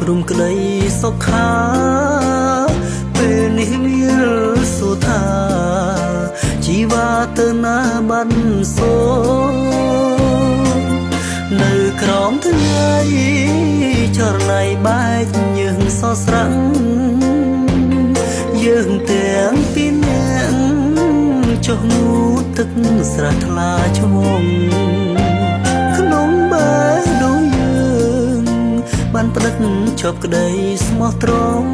รุมក្តីសុខាពេលនេះវាសុថាជីវាទៅណាបានសូនៅក្រោមថ្ងៃចរណៃបែកយើងសស្រាំងយើងទាំងពីរនាក់ចុះងូតទឹកស្រះថ្លាឆ្វងក្នុងបែបដូចយើងបានផ្ដិតជាប់ក្តីស្មោះត្រង់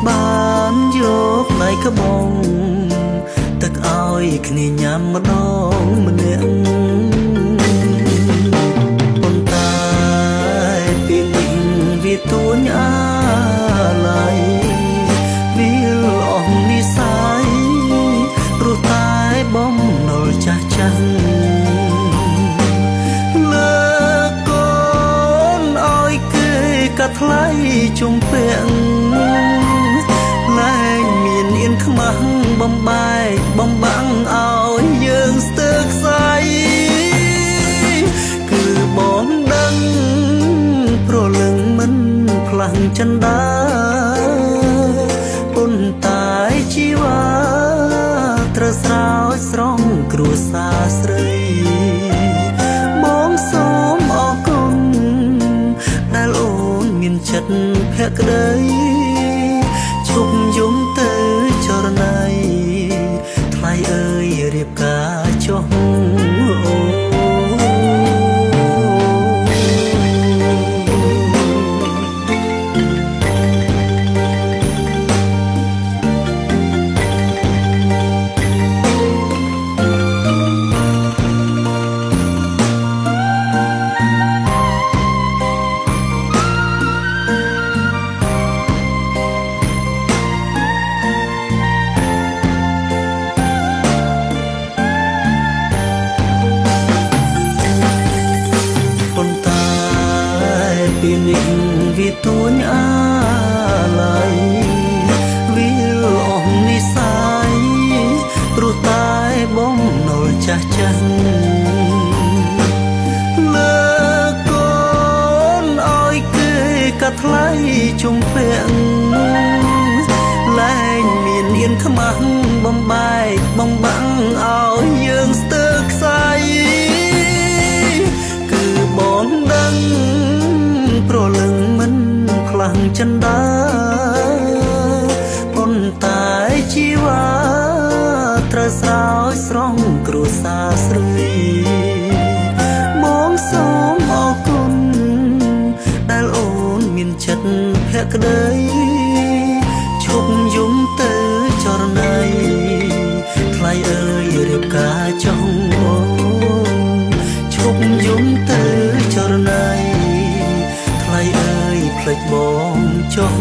បានយកដៃក្បងទឹកឲ្យគ្នាញ៉ាំម្ដងម្នាក់ប៉ុន្តែពេលនេះវាទួញអាឡ័យវាអស់និស័យព្រោះតែបំណុលចាស់ចាស់លើកូនឲ្យគេកាត់ថ្លៃជុំពាក់លែងមានអៀនខ្មាស់បំបែកបំបាំងឲ្យយើងស្ទើរខ្សែគឺបងដឹងប្រលឹងមិនផ្លាំងចិនដាប៉ុន្តែជីវាត្រូវស្រោចស្រង់គ្រួសារស្រីបងសូមអរគុណដែលអូនមានចិត្តភក្តីឈប់យំទៅចរណៃថ្លៃអើយរៀបការចុះពេលនេះវាទួញអាឡ័យវាអស់និស័យព្រោះតែបំណុលចាស់ចាស់លើកូនឲ្យគេកាត់ថ្លៃជុំពាក់លែងមានអៀនខ្មាស់បំបែកបំបាំងឲ្យយើងស្ទើរខ្សែគឺបងដឹងប្រលឹងមិនផ្លាំងចិនដាប៉ុន្តែជីវាត្រូវស្រោចស្រង់គ្រួសារស្រីបងសូមអរគុណដែលអូនមានចិត្តភក្តីឈប់យំទៅចរណៃថ្លៃអើយរៀបការចង់អូនឈប់យំទៅចរណៃថ្លៃអើយផ្លេចបងចុះ